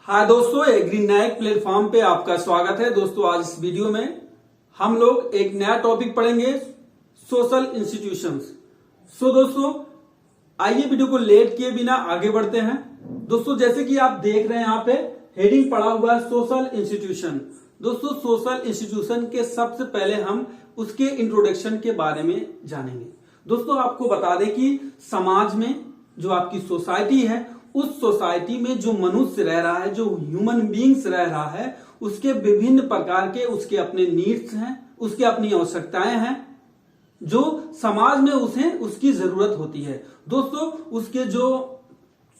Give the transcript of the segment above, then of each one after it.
हाँ दोस्तों, एग्री नायक प्लेटफॉर्म पे आपका स्वागत है। दोस्तों आज इस वीडियो में हम लोग एक नया टॉपिक पढ़ेंगे, सोशल इंस्टीट्यूशंस। दोस्तों आइए वीडियो को लेट किए बिना आगे बढ़ते हैं। दोस्तों जैसे कि आप देख रहे हैं यहाँ पे हेडिंग पड़ा हुआ है सोशल इंस्टीट्यूशन। दोस्तों सोशल इंस्टीट्यूशन के सबसे पहले हम उसके इंट्रोडक्शन के बारे में जानेंगे। दोस्तों आपको बता दें कि समाज में जो आपकी सोसाइटी है, उस सोसाइटी में जो मनुष्य रह रहा है, जो ह्यूमन बींग्स रह रहा है, उसके विभिन्न प्रकार के उसके अपने नीड्स हैं, उसके अपनी आवश्यकताएं हैं जो समाज में उसे उसकी जरूरत होती है। दोस्तों उसके जो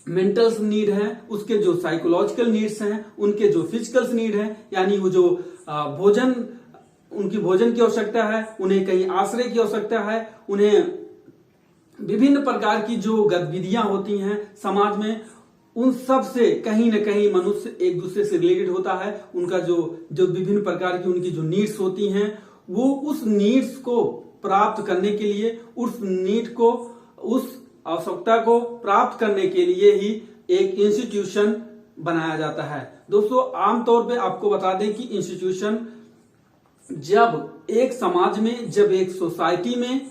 मेंटल नीड है, उसके जो साइकोलॉजिकल नीड्स हैं, उनके जो फिजिकल नीड है, यानी वो जो भोजन, उनकी भोजन की आवश्यकता है, उन्हें कहीं आश्रय की आवश्यकता है, उन्हें विभिन्न प्रकार की जो गतिविधियां होती हैं समाज में, उन सब से कहीं न कहीं मनुष्य एक दूसरे से रिलेटेड होता है। उनका जो विभिन्न प्रकार की उनकी जो नीड्स होती हैं, वो उस नीड्स को प्राप्त करने के लिए, उस नीड को, उस आवश्यकता को प्राप्त करने के लिए ही एक इंस्टीट्यूशन बनाया जाता है। दोस्तों आमतौर पे आपको बता दें कि इंस्टीट्यूशन जब एक समाज में, जब एक सोसाइटी में,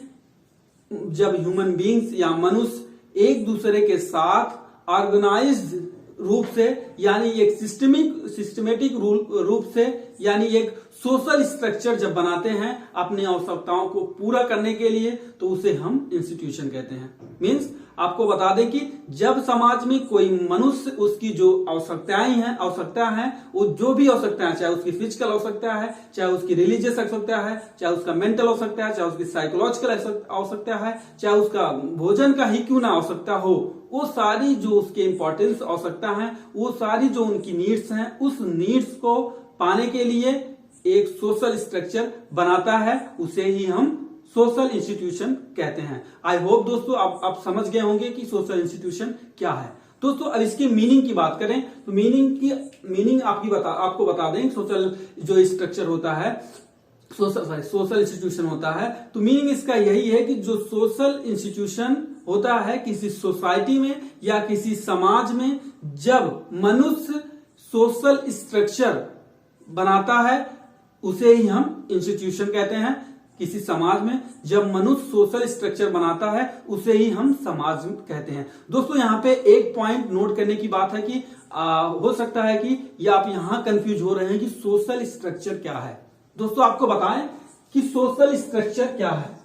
जब ह्यूमन बींग्स या मनुष्य एक दूसरे के साथ ऑर्गेनाइज्ड रूप से, यानी एक सिस्टमेटिक रूप से, यानी एक सोशल स्ट्रक्चर जब बनाते हैं अपनी आवश्यकताओं को पूरा करने के लिए, तो उसे हम इंस्टीट्यूशन कहते हैं। मींस आपको बता दें कि जब समाज में कोई मनुष्य, उसकी जो आवश्यकता है, वो जो भी आवश्यकता है, चाहे उसकी फिजिकल आवश्यकता है, चाहे उसकी रिलीजियस आवश्यकता है, चाहे उसका मेंटल आवश्यकता है, चाहे उसकी साइकोलॉजिकल आवश्यकता है, चाहे उसका भोजन का ही क्यों ना आवश्यकता हो, वो सारी जो उसके इंपॉर्टेंस आवश्यकता है, वो सारी जो उनकी नीड्स हैं, उस नीड्स को पाने के लिए एक सोशल स्ट्रक्चर बनाता है, उसे ही हम सोशल इंस्टीट्यूशन कहते हैं। आई होप दोस्तों आप समझ गए होंगे कि सोशल इंस्टीट्यूशन क्या है। दोस्तों अब इसकी मीनिंग की बात करें तो मीनिंग आपको बता दें। सोशल जो स्ट्रक्चर होता है, सोशल इंस्टीट्यूशन होता है, तो मीनिंग इसका यही है कि जो सोशल इंस्टीट्यूशन होता है किसी सोसाइटी में या किसी समाज में, जब मनुष्य सोशल स्ट्रक्चर बनाता है, उसे ही हम इंस्टीट्यूशन कहते हैं। किसी समाज में जब मनुष्य सोशल स्ट्रक्चर बनाता है, उसे ही हम समाज कहते हैं। दोस्तों यहाँ पे एक पॉइंट नोट करने की बात है कि हो सकता है कि ये आप यहां कंफ्यूज हो रहे हैं कि सोशल स्ट्रक्चर क्या है। दोस्तों आपको बताएं कि सोशल स्ट्रक्चर क्या है।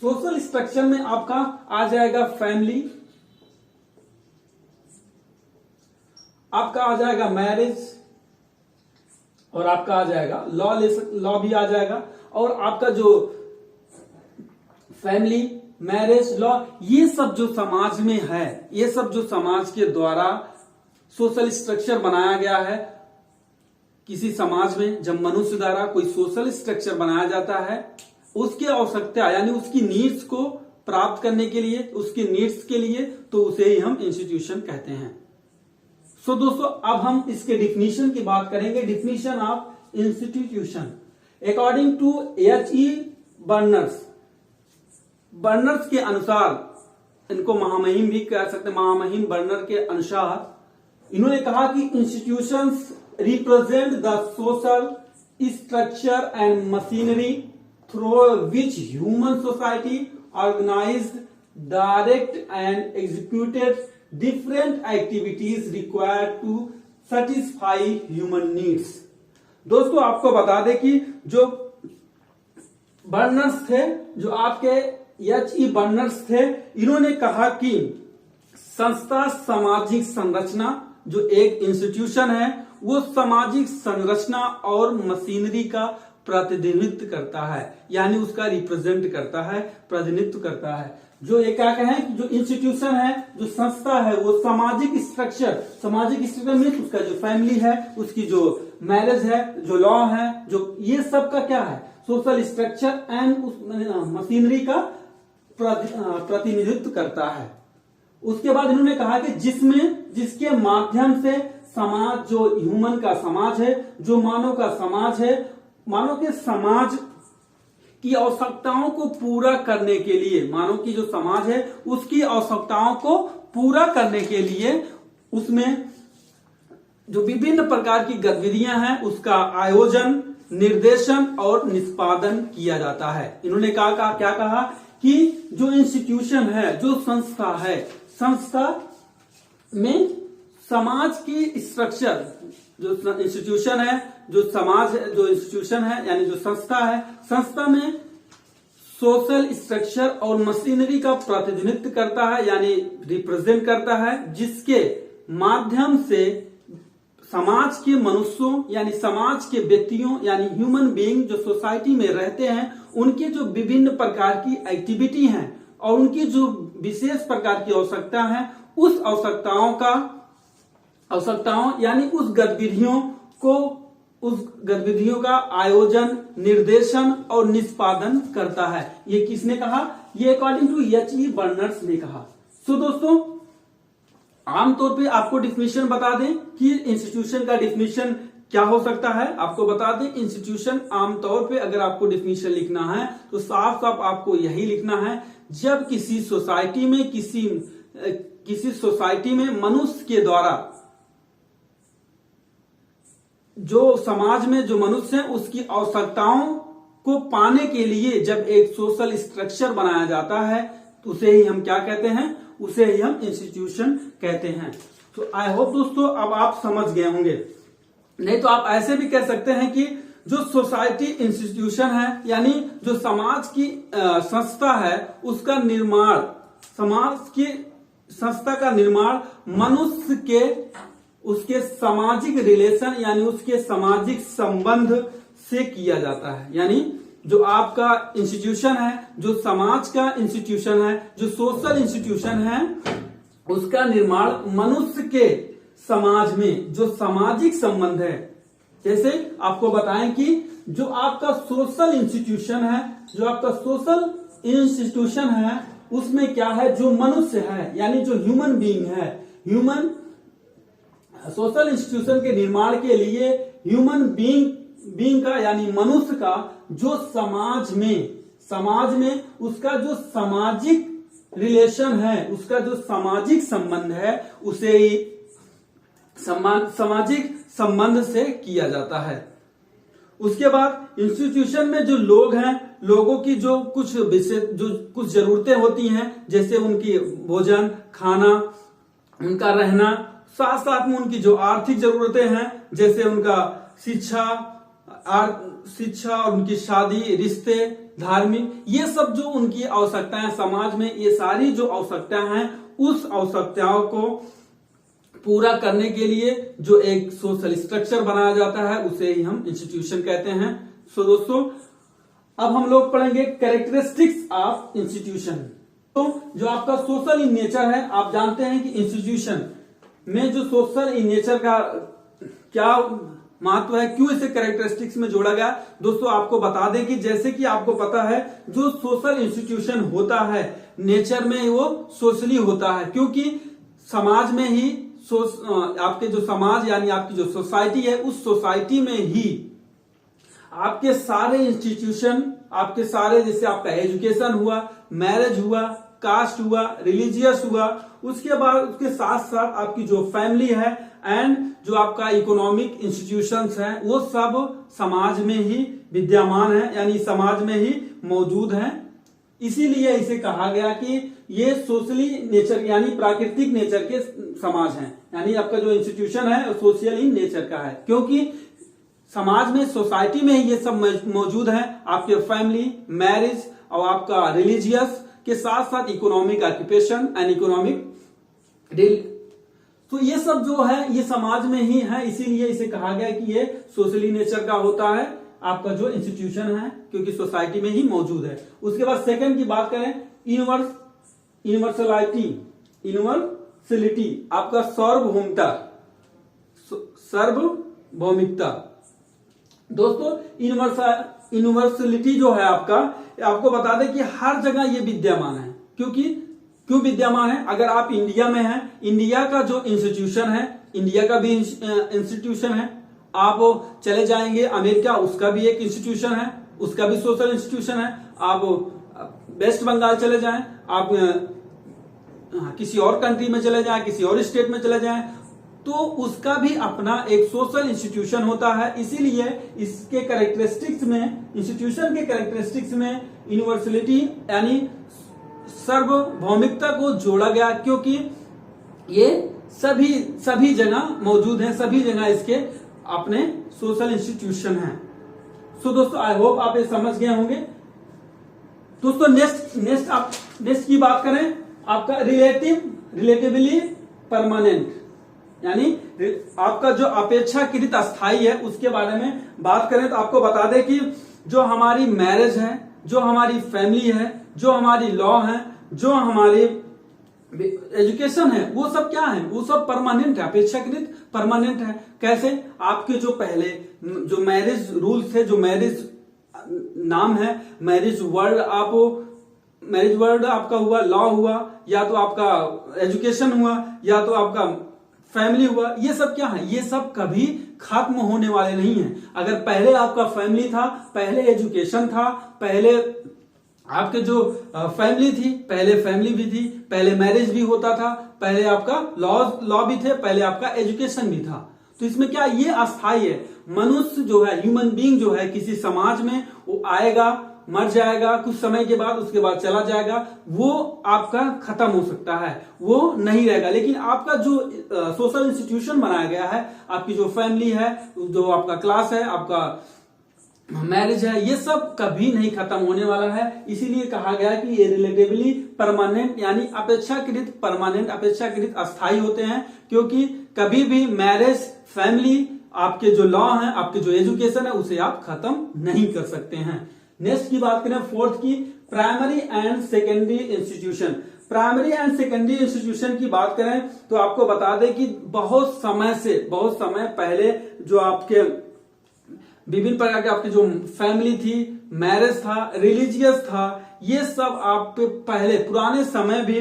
सोशल स्ट्रक्चर में आपका आ जाएगा फैमिली, आपका आ जाएगा मैरिज, और आपका आ जाएगा लॉ भी आ जाएगा। और आपका जो फैमिली, मैरिज, लॉ, ये सब जो समाज में है, ये सब जो समाज के द्वारा सोशल स्ट्रक्चर बनाया गया है, किसी समाज में जब मनुष्य द्वारा कोई सोशल स्ट्रक्चर बनाया जाता है, उसकी आवश्यकता यानी उसकी नीड्स को प्राप्त करने के लिए, उसकी नीड्स के लिए, तो उसे ही हम इंस्टीट्यूशन कहते हैं। दोस्तों अब हम इसके डिफिनीशन की बात करेंगे। Definition of institution according to H.E. Barnes के अनुसार, इनको महामहिम भी कह सकते हैं, महामहिम बर्नर के अनुसार इन्होंने कहा कि institutions represent the social structure and machinery through which human society organized, direct and executed different activities required to satisfy human needs। दोस्तों आपको बता दें कि जो बर्नर्स थे, जो आपके H.E. बर्नर्स थे, इन्होंने कहा कि संस्था सामाजिक संरचना, जो एक इंस्टीट्यूशन है, वो सामाजिक संरचना और मशीनरी का प्रतिनिधित्व करता है, यानी उसका रिप्रेजेंट करता है, प्रतिनिधित्व करता है। जो ये क्या कहें कि जो इंस्टीट्यूशन है, जो संस्था है, वो सामाजिक स्ट्रक्चर में उसका जो फैमिली है, उसकी जो मैरिज है, जो लॉ है, जो ये सब का क्या है, सोशल स्ट्रक्चर एंड उस मशीनरी का प्रतिनिधित्व करता है। उसके बाद इन्होंने कहा कि जिसके माध्यम से समाज, जो ह्यूमन का समाज है, जो मानव का समाज है, मानव के समाज की आवश्यकताओं को पूरा करने के लिए, मानव की जो समाज है उसकी आवश्यकताओं को पूरा करने के लिए उसमें जो विभिन्न प्रकार की गतिविधियां हैं उसका आयोजन, निर्देशन और निष्पादन किया जाता है। इन्होंने क्या कहा कि जो इंस्टीट्यूशन है, जो संस्था है, संस्था में समाज की स्ट्रक्चर, जो इंस्टीट्यूशन है, जो समाज, जो इंस्टीट्यूशन है यानी जो संस्था है, संस्था में सोशल स्ट्रक्चर और मशीनरी का प्रतिनिधित्व करता है यानी रिप्रेजेंट करता है, जिसके माध्यम से समाज के मनुष्यों यानी समाज के व्यक्तियों यानी ह्यूमन बीइंग जो सोसाइटी में रहते हैं उनकी जो विभिन्न प्रकार की एक्टिविटी हैं और उनकी जो विशेष प्रकार की आवश्यकता है, उस आवश्यकताओं यानी उस गतिविधियों का आयोजन, निर्देशन और निष्पादन करता है। ये किसने कहा? ये अकॉर्डिंग टू H.E. बर्नर्स ने कहा। सो दोस्तों, आमतौर पे आपको डिफिनेशन बता दें कि इंस्टीट्यूशन का डिफिनेशन क्या हो सकता है। आपको बता दें इंस्टीट्यूशन आमतौर पे अगर आपको डिफिनेशन लिखना है तो साफ साफ आपको यही लिखना है, जब किसी सोसाइटी में मनुष्य के द्वारा, जो समाज में जो मनुष्य है उसकी आवश्यकताओं को पाने के लिए जब एक सोशल स्ट्रक्चर बनाया जाता है तो उसे ही हम क्या कहते हैं? उसे ही हम इंस्टीट्यूशन कहते हैं। तो आई होप दोस्तों अब आप समझ गए होंगे। नहीं तो आप ऐसे भी कह सकते हैं कि जो सोसाइटी इंस्टीट्यूशन है यानी जो समाज की संस्था है उसका निर्माण, समाज की संस्था का निर्माण मनुष्य के उसके सामाजिक रिलेशन यानी उसके सामाजिक संबंध से किया जाता है। यानी जो आपका इंस्टीट्यूशन है, जो समाज का इंस्टीट्यूशन है, जो सोशल इंस्टीट्यूशन है, उसका निर्माण मनुष्य के समाज में जो सामाजिक संबंध है। जैसे आपको बताएं कि जो आपका सोशल इंस्टीट्यूशन है, जो आपका सोशल इंस्टीट्यूशन है उसमें क्या है? जो मनुष्य है यानी जो ह्यूमन बीइंग है, ह्यूमन सोशल इंस्टीट्यूशन के निर्माण के लिए ह्यूमन बीइंग का यानी मनुष्य का जो समाज में उसका जो सामाजिक रिलेशन है, उसका जो सामाजिक संबंध है, उसे सामाजिक संबंध से किया जाता है। उसके बाद इंस्टीट्यूशन में जो लोग हैं, लोगों की जो कुछ जरूरतें होती हैं, जैसे उनकी भोजन, खाना, उनका रहना, साथ साथ में उनकी जो आर्थिक जरूरतें हैं जैसे उनका शिक्षा और उनकी शादी, रिश्ते, धार्मिक, ये सब जो उनकी आवश्यकताएं समाज में, ये सारी जो आवश्यकताएं हैं उस आवश्यकताओं को पूरा करने के लिए जो एक सोशल स्ट्रक्चर बनाया जाता है उसे ही हम इंस्टीट्यूशन कहते हैं। सो दोस्तों अब हम लोग पढ़ेंगे कैरेक्टरिस्टिक्स ऑफ इंस्टीट्यूशन। तो जो आपका सोशल इन नेचर है, आप जानते हैं कि इंस्टीट्यूशन में जो सोशल इन नेचर का क्या महत्व है, क्यों इसे कैरेक्टरिस्टिक्स में जोड़ा गया। दोस्तों आपको बता दें कि जैसे कि आपको पता है जो सोशल इंस्टीट्यूशन होता है नेचर में वो सोशली होता है, क्योंकि समाज में ही आपके जो समाज यानी आपकी जो सोसाइटी है उस सोसाइटी में ही आपके सारे इंस्टीट्यूशन, आपके सारे जैसे आपका एजुकेशन हुआ, मैरिज हुआ, कास्ट हुआ, रिलीजियस हुआ, उसके बाद उसके साथ साथ आपकी जो फैमिली है एंड जो आपका इकोनॉमिक इंस्टीट्यूशंस हैं वो सब समाज में ही विद्यमान है यानी समाज में ही मौजूद हैं। इसीलिए इसे कहा गया कि ये सोशली नेचर यानी प्राकृतिक नेचर के समाज हैं, यानी आपका जो इंस्टीट्यूशन है सोशल इन नेचर का है, क्योंकि समाज में, सोसाइटी में ही ये सब मौजूद है। आपके फैमिली, मैरिज और आपका रिलीजियस के साथ साथ इकोनॉमिक ऑक्यूपेशन एंड इकोनॉमिक तो ये सब जो है ये समाज में ही है, इसीलिए इसे कहा गया कि ये सोशली नेचर का होता है आपका जो इंस्टीट्यूशन है, क्योंकि सोसाइटी में ही मौजूद है। उसके बाद सेकंड की बात करें, यूनिवर्सलिटी, आपका सार्वभौमिकता। दोस्तों यूनिवर्सलिटी जो है आपको बता दें कि हर जगह ये विद्यमान है। क्यों विद्यमान है? अगर आप इंडिया में हैं, इंडिया का जो इंस्टीट्यूशन है, इंडिया का भी इंस्टीट्यूशन है। आप चले जाएंगे अमेरिका, उसका भी एक इंस्टीट्यूशन है। उसका भी सोशल इंस्टीट्यूशन है। आप वेस्ट बंगाल चले जाएं, आप किसी और कंट्री में चले जाएं, किसी और स्टेट में चले जाएं, तो उसका भी अपना एक सोशल इंस्टीट्यूशन होता है। इसीलिए इसके कैरेक्टरिस्टिक्स में, इंस्टीट्यूशन के कैरेक्टरिस्टिक्स में यूनिवर्सलिटी यानी सार्वभौमिकता को जोड़ा गया, क्योंकि ये सभी जगह मौजूद हैं, सभी जगह इसके अपने सोशल इंस्टीट्यूशन हैं। सो दोस्तों, आई होप आप ये समझ गए होंगे। दोस्तों नेक्स्ट की बात करें, आपका रिलेटिवली परमानेंट, यानी आपका जो अपेक्षाकृत अस्थायी है उसके बारे में बात करें तो आपको बता दें कि जो हमारी मैरिज है, जो हमारी फैमिली है, जो हमारी लॉ है, जो हमारी एजुकेशन है, वो सब क्या है, वो सब परमानेंट है, अपेक्षाकृत परमानेंट है। कैसे? आपके जो पहले जो मैरिज रूल्स थे, जो मैरिज नाम है, मैरिज वर्ड आपका हुआ, लॉ हुआ, या तो आपका एजुकेशन हुआ, या तो आपका फैमिली हुआ, ये सब क्या है, ये सब कभी खत्म होने वाले नहीं है। अगर पहले आपका फैमिली था, पहले एजुकेशन था, पहले आपके जो फैमिली थी, पहले फैमिली भी थी, पहले मैरिज भी होता था, पहले आपका लॉ भी थे, पहले आपका एजुकेशन भी था, तो इसमें क्या ये अस्थायी है। मनुष्य जो है, ह्यूमन बीइंग जो है, किसी समाज में वो आएगा, मर जाएगा, कुछ समय के बाद उसके बाद चला जाएगा, वो आपका खत्म हो सकता है, वो नहीं रहेगा। लेकिन आपका जो सोशल इंस्टीट्यूशन बनाया गया है, आपकी जो फैमिली है, जो आपका क्लास है, आपका मैरिज है, ये सब कभी नहीं खत्म होने वाला है। इसीलिए कहा गया कि ये रिलेटिवली परमानेंट यानी अपेक्षाकृत परमानेंट, अपेक्षाकृत अस्थायी होते हैं, क्योंकि कभी भी मैरिज, फैमिली, आपके जो लॉ है, आपके जो एजुकेशन है, उसे आप खत्म नहीं कर सकते हैं। नेक्स्ट की बात करें, फोर्थ की, primary and secondary institution. Primary and secondary institution की बात करें तो आपको बता दें कि बहुत समय पहले जो आपके विभिन्न प्रकार के आपकी जो फैमिली थी, मैरिज था, रिलीजियस था, ये सब आप पहले पुराने समय भी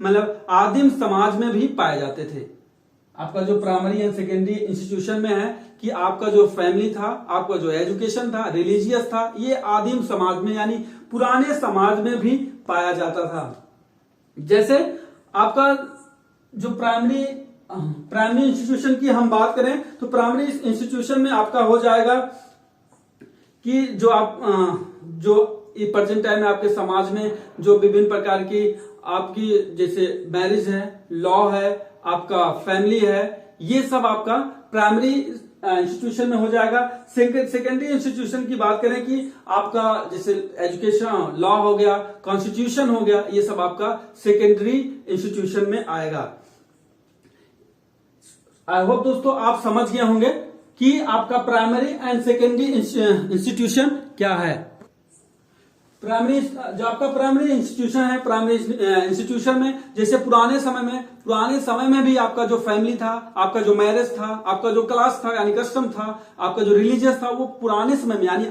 मतलब आदिम समाज में भी पाए जाते थे। आपका जो प्राइमरी एंड सेकेंडरी इंस्टीट्यूशन में है कि आपका जो फैमिली था, आपका जो एजुकेशन था, रिलीजियस था, ये आदिम समाज में यानी पुराने समाज में भी पाया जाता था। जैसे आपका जो प्राइमरी इंस्टीट्यूशन की हम बात करें तो प्राइमरी इंस्टीट्यूशन में आपका हो जाएगा कि जो प्रेजेंट टाइम में आपके समाज में जो विभिन्न प्रकार की आपकी जैसे मैरिज है, लॉ है, आपका फैमिली है, ये सब आपका प्राइमरी इंस्टीट्यूशन में हो जाएगा। सेकेंडरी इंस्टीट्यूशन की बात करें कि आपका जैसे एजुकेशन, लॉ हो गया, कॉन्स्टिट्यूशन हो गया, ये सब आपका सेकेंडरी इंस्टीट्यूशन में आएगा। आई होप दोस्तों आप समझ गए होंगे कि आपका प्राइमरी एंड सेकेंडरी इंस्टीट्यूशन क्या है। जो आपका प्राइमरी इंस्टीट्यूशन है, प्राइमरी इंस्टीट्यूशन में जैसे पुराने समय में भी आपका जो फैमिली था, आपका जो मैरिज था, आपका जो क्लास था यानी कस्टम था, आपका जो रिलीजियस था, वो पुराने समय में यानी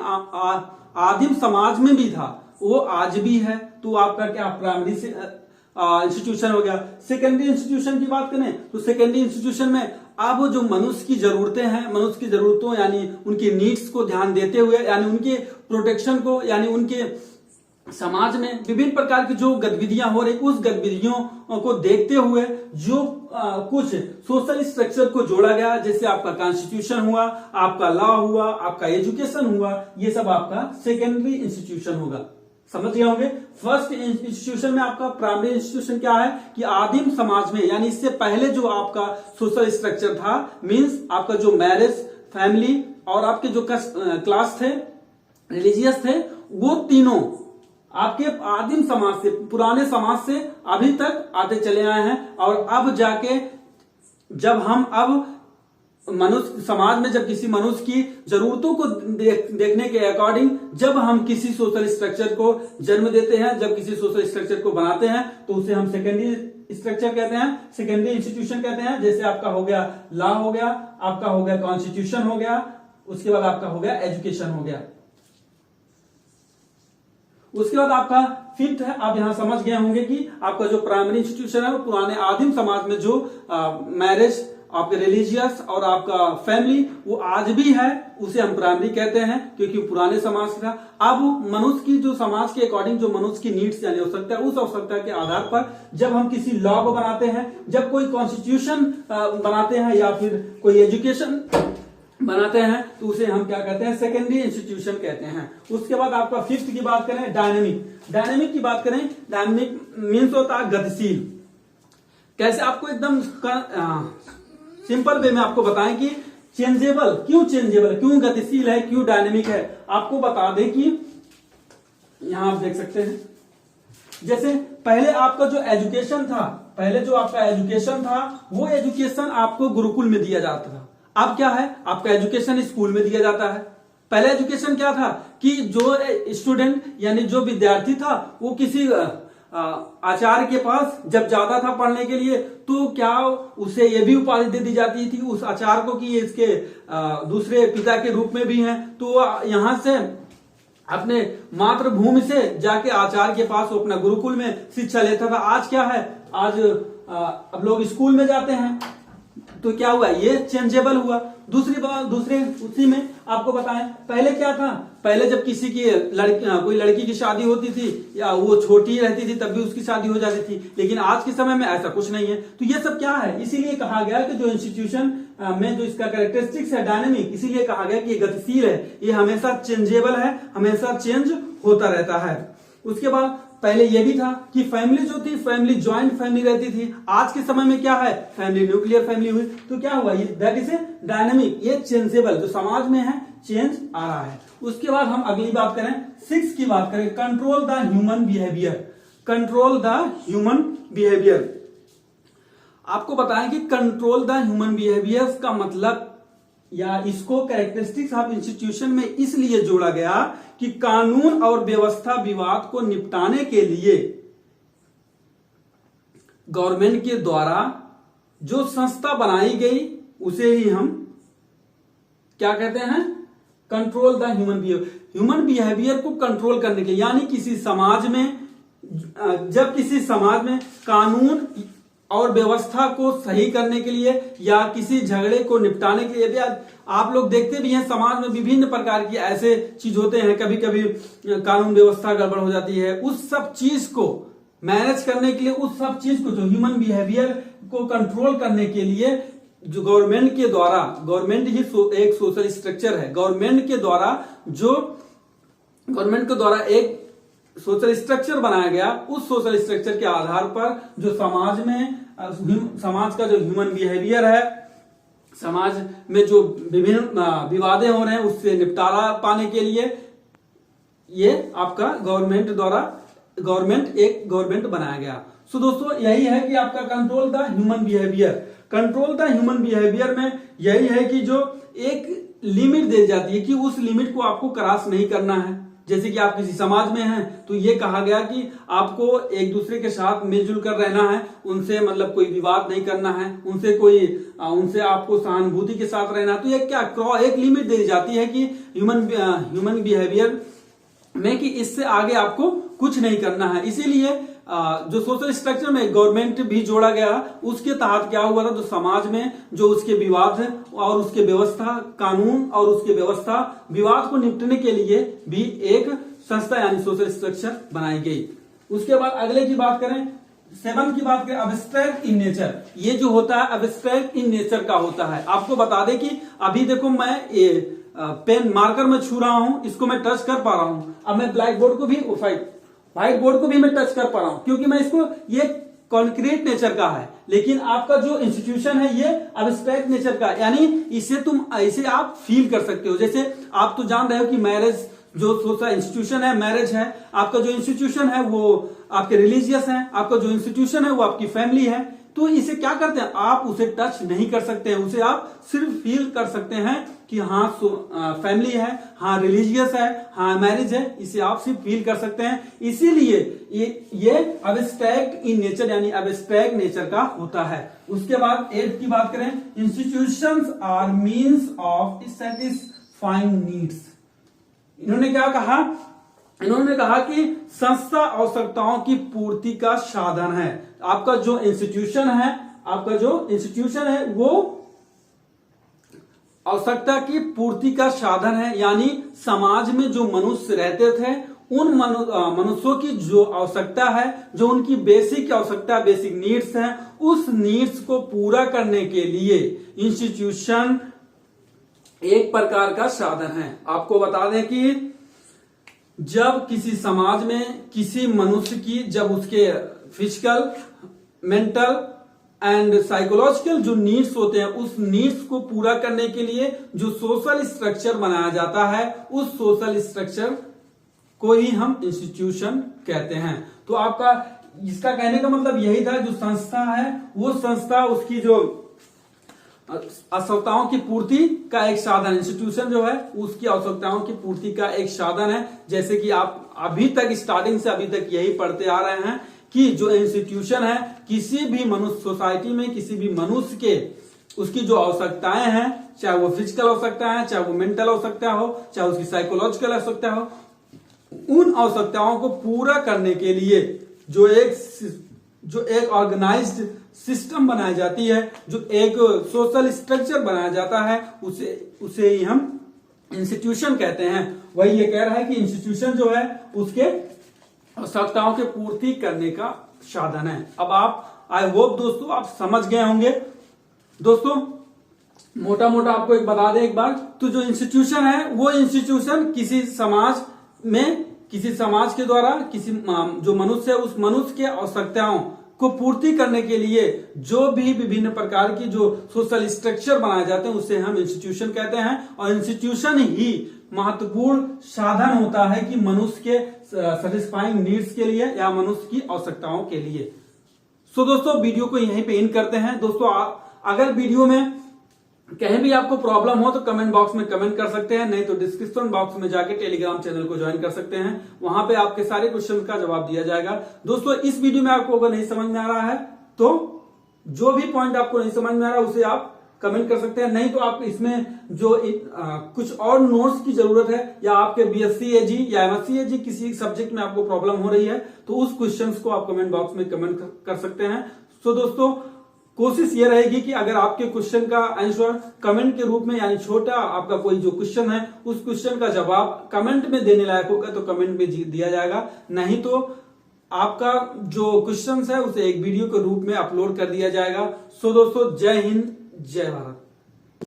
आदिम समाज में भी था, वो आज भी है, तो आपका क्या प्राइमरी इंस्टीट्यूशन हो गया। सेकेंडरी इंस्टीट्यूशन की बात करें तो सेकेंडरी इंस्टीट्यूशन में अब जो मनुष्य की जरूरतें हैं, मनुष्य की जरूरतों यानी उनकी नीड्स को ध्यान देते हुए, यानी उनके प्रोटेक्शन को, यानी उनके समाज में विभिन्न प्रकार की जो गतिविधियां हो रही, उस गतिविधियों को देखते हुए जो कुछ सोशल स्ट्रक्चर को जोड़ा गया, जैसे आपका कॉन्स्टिट्यूशन हुआ, आपका लॉ हुआ, आपका एजुकेशन हुआ, ये सब आपका सेकेंडरी इंस्टीट्यूशन होगा। समझ गए होंगे। फर्स्ट इंस्टीट्यूशन में आपका प्राइमरी इंस्टीट्यूशन क्या है कि आदिम समाज में यानी इससे पहले जो आपका सोशल स्ट्रक्चर था, मींस आपका जो मैरिज, फैमिली और आपके जो क्लास थे, रिलीजियस थे, वो तीनों आपके आदिम समाज से, पुराने समाज से अभी तक आते चले आए हैं। और अब जाके जब हम अब मनुष्य समाज में जब किसी मनुष्य की जरूरतों को देखने के अकॉर्डिंग जब हम किसी सोशल स्ट्रक्चर को जन्म देते हैं, जब किसी सोशल स्ट्रक्चर को बनाते हैं, तो उसे हम सेकेंडरी स्ट्रक्चर कहते हैं, सेकेंडरी इंस्टीट्यूशन कहते हैं। जैसे आपका हो गया लॉ हो गया, आपका हो गया कॉन्स्टिट्यूशन हो गया, उसके बाद आपका हो गया एजुकेशन हो गया। उसके बाद आपका फिफ्थ है, आप यहां समझ गए होंगे कि आपका जो प्राइमरी इंस्टीट्यूशन है वो पुराने आदिम समाज में जो मैरिज, आपके रिलीजियस और आपका फैमिली, वो आज भी है, उसे हम प्राइमरी कहते हैं, क्योंकि पुराने समाज का। अब मनुष्य की जो समाज के अकॉर्डिंग जो मनुष्य की नीड्स यानी आवश्यकता है, उस आवश्यकता के आधार पर जब हम किसी लॉ को बनाते हैं, जब कोई कॉन्स्टिट्यूशन बनाते हैं या फिर कोई एजुकेशन बनाते हैं, तो उसे हम क्या कहते हैं, सेकेंडरी इंस्टीट्यूशन कहते हैं। उसके बाद आपका फिफ्थ की बात करें, डायनेमिक की बात करें। डायनेमिक मीन्स होता है गतिशील। कैसे आपको एकदम सिंपल वे में आपको बताएं कि चेंजेबल, क्यों गतिशील है, क्यों डायनेमिक है। आपको बता दें कि यहां आप देख सकते हैं, जैसे पहले आपका जो एजुकेशन था, वो एजुकेशन आपको गुरुकुल में दिया जाता था। अब क्या है, आपका एजुकेशन स्कूल में दिया जाता है। पहले एजुकेशन क्या था कि जो स्टूडेंट यानी जो विद्यार्थी था, वो किसी आचार्य के पास जब जाता था पढ़ने के लिए, तो क्या उसे ये भी उपाधि दे दी जाती थी उस आचार्य को कि ये इसके दूसरे पिता के रूप में भी हैं। तो यहां से अपने मातृभूमि से जाके आचार्य के पास वो अपना गुरुकुल में शिक्षा लेता था। आज क्या है, आज अब लोग स्कूल में जाते हैं, तो क्या हुआ, ये चेंजेबल हुआ। दूसरे उसी में आपको बताएं, पहले क्या था, पहले जब किसी की कोई लड़की की शादी होती थी या वो छोटी रहती थी तब भी उसकी शादी हो जाती थी, लेकिन आज के समय में ऐसा कुछ नहीं है। तो ये सब क्या है, इसीलिए कहा गया कि जो इंस्टीट्यूशन में जो इसका कैरेक्टरिस्टिक्स है डायनेमिक, इसीलिए कहा गया कि ये गतिशील है, ये हमेशा चेंजेबल है, हमेशा चेंज होता रहता है। उसके बाद पहले ये भी था कि फैमिली जो थी, फैमिली ज्वाइंट फैमिली रहती थी। आज के समय में क्या है, फैमिली न्यूक्लियर फैमिली हुई। तो क्या हुआ, ये दैट इज ए डायनेमिक, ये चेंजेबल, जो समाज में है चेंज आ रहा है। उसके बाद हम अगली बात करें, 6 की बात करें, कंट्रोल द ह्यूमन बिहेवियर। आपको बताएं कि कंट्रोल द ह्यूमन बिहेवियर का मतलब या इसको कैरेक्टरिस्टिक्स ऑफ इंस्टीट्यूशन में इसलिए जोड़ा गया कि कानून और व्यवस्था विवाद को निपटाने के लिए गवर्नमेंट के द्वारा जो संस्था बनाई गई उसे ही हम क्या कहते हैं, कंट्रोल द ह्यूमन बिहेवियर को कंट्रोल करने के, यानी किसी समाज में, जब किसी समाज में कानून और व्यवस्था को सही करने के लिए या किसी झगड़े को निपटाने के लिए, आप लोग देखते भी हैं समाज में विभिन्न प्रकार की ऐसे चीज होते हैं, कभी कभी कानून व्यवस्था गड़बड़ हो जाती है। उस सब चीज को मैनेज करने के लिए, उस सब चीज को जो ह्यूमन बिहेवियर को कंट्रोल करने के लिए जो गवर्नमेंट के द्वारा, गवर्नमेंट ही एक सोशल स्ट्रक्चर है, गवर्नमेंट के द्वारा एक सोशल स्ट्रक्चर बनाया गया। उस सोशल स्ट्रक्चर के आधार पर जो समाज का जो ह्यूमन बिहेवियर है, समाज में जो विभिन्न विवादें हो रहे हैं उससे निपटारा पाने के लिए ये आपका गवर्नमेंट बनाया गया। सो दोस्तों यही है कि आपका कंट्रोल द ह्यूमन बिहेवियर में यही है कि जो एक लिमिट दे जाती है कि उस लिमिट को आपको क्रॉस नहीं करना है। जैसे कि आप किसी समाज में हैं तो ये कहा गया कि आपको एक दूसरे के साथ मिलजुल कर रहना है, उनसे मतलब कोई विवाद नहीं करना है, उनसे आपको सहानुभूति के साथ रहना है। तो ये क्या एक लिमिट दे जाती है कि ह्यूमन बिहेवियर में कि इससे आगे आपको कुछ नहीं करना है। इसीलिए जो सोशल स्ट्रक्चर में गवर्नमेंट भी जोड़ा गया, उसके तहत क्या हुआ था, जो समाज में जो उसके विवाद है और उसके व्यवस्था, कानून और उसके व्यवस्था विवाद को निपटने के लिए भी एक संस्था यानी सोशल स्ट्रक्चर बनाई गई। उसके बाद अगले की बात करें, 7 की बात करें, अब्स्ट्रैक्ट इन नेचर। ये जो होता है अब्स्ट्रैक्ट इन नेचर का होता है। आपको बता दें कि अभी देखो मैं पेन मार्कर में छू रहा हूं, इसको मैं टच कर पा रहा हूं। अब मैं ब्लैक बोर्ड को भी व्हाइट बोर्ड को भी मैं टच कर पा रहा हूं, क्योंकि मैं इसको, ये कॉन्क्रीट नेचर का है। लेकिन आपका जो इंस्टीट्यूशन है ये अब्स्ट्रैक्ट नेचर का, यानी इसे आप फील कर सकते हो। जैसे आप तो जान रहे हो कि मैरिज जो सोशल इंस्टीट्यूशन है मैरिज है, आपका जो इंस्टीट्यूशन है वो आपके रिलीजियस है, आपका जो इंस्टीट्यूशन है वो आपकी फैमिली है। तो इसे क्या करते हैं, आप उसे टच नहीं कर सकते हैं, उसे आप सिर्फ फील कर सकते हैं कि हाँ फैमिली है, हाँ रिलीजियस है, हाँ मैरिज है, इसे आप सिर्फ फील कर सकते हैं। इसीलिए ये अब्स्ट्रैक्ट इन नेचर यानी अब्स्ट्रैक्ट नेचर का होता है। उसके बाद 8 की बात करें, institutions are means of satisfying needs. इन्होंने क्या कहा, इन्होंने कहा कि संस्था आवश्यकताओं की पूर्ति का साधन है। आपका जो इंस्टीट्यूशन है वो आवश्यकता की पूर्ति का साधन है, यानी समाज में जो मनुष्य रहते थे उन मनुष्यों की जो आवश्यकता है, जो उनकी बेसिक आवश्यकता, बेसिक नीड्स हैं, उस नीड्स को पूरा करने के लिए इंस्टीट्यूशन एक प्रकार का साधन है। आपको बता दें कि जब किसी समाज में किसी मनुष्य की, जब उसके फिजिकल, मेंटल एंड साइकोलॉजिकल जो नीड्स होते हैं, उस नीड्स को पूरा करने के लिए जो सोशल स्ट्रक्चर बनाया जाता है, उस सोशल स्ट्रक्चर को ही हम इंस्टीट्यूशन कहते हैं। तो आपका इसका कहने का मतलब यही था, जो संस्था है वो संस्था उसकी जो आवश्यकताओं की पूर्ति का एक साधन, इंस्टीट्यूशन जो है उसकी आवश्यकताओं की पूर्ति का एक साधन है। जैसे कि आप अभी तक स्टार्टिंग से अभी तक यही पढ़ते आ रहे हैं कि जो इंस्टीट्यूशन है, किसी भी मनुष्य सोसाइटी में किसी भी मनुष्य के उसकी जो आवश्यकताएं हैं, चाहे वो फिजिकल आवश्यकता है, चाहे वो मेंटल आवश्यकता हो, चाहे उसकी साइकोलॉजिकल आवश्यकता हो, उन आवश्यकताओं को पूरा करने के लिए जो एक ऑर्गेनाइज्ड सिस्टम बनाई जाती है, जो एक सोशल स्ट्रक्चर बनाया जाता है, उसे ही हम इंस्टीट्यूशन कहते हैं। वही ये कह रहा है कि इंस्टीट्यूशन जो है उसके आवश्यकताओं के पूर्ति करने का साधन है। अब आप, आई होप दोस्तों आप समझ गए होंगे। दोस्तों मोटा मोटा आपको एक बता दें एक बार, तो जो इंस्टीट्यूशन है वो इंस्टीट्यूशन किसी समाज में, किसी समाज के द्वारा किसी जो मनुष्य है उस मनुष्य के आवश्यकताओं को पूर्ति करने के लिए जो भी विभिन्न प्रकार की जो सोशल स्ट्रक्चर बनाए जाते हैं उसे हम इंस्टीट्यूशन कहते हैं। और इंस्टीट्यूशन ही महत्वपूर्ण साधन होता है कि मनुष्य के सेटिस्फाइंग नीड्स के लिए या मनुष्य की आवश्यकताओं के लिए। सो दोस्तों वीडियो को यहीं पे एंड करते हैं। दोस्तों अगर वीडियो में कहीं भी आपको प्रॉब्लम हो तो कमेंट बॉक्स में कमेंट कर सकते हैं, नहीं तो डिस्क्रिप्शन बॉक्स में जाके टेलीग्राम चैनल को ज्वाइन कर सकते हैं, वहां पे आपके सारे क्वेश्चन का जवाब दिया जाएगा। दोस्तों इस वीडियो में आपको अगर नहीं समझ में आ रहा है तो जो भी पॉइंट आपको नहीं समझ में आ रहा है उसे आप कमेंट कर सकते हैं, नहीं तो आप इसमें जो कुछ और नोट्स की जरूरत है, या आपके बीएससी एजी या एमएससी एजी किसी सब्जेक्ट में आपको प्रॉब्लम हो रही है तो उस क्वेश्चंस को आप कमेंट बॉक्स में कमेंट कर सकते हैं। सो दोस्तों कोशिश ये रहेगी कि अगर आपके क्वेश्चन का आंसर कमेंट के रूप में, यानी छोटा आपका कोई जो क्वेश्चन है उस क्वेश्चन का जवाब कमेंट में देने लायक होगा तो कमेंट में दिया जाएगा, नहीं तो आपका जो क्वेश्चन है उसे एक वीडियो के रूप में अपलोड कर दिया जाएगा। सो दोस्तों जय हिंद, जय भारत।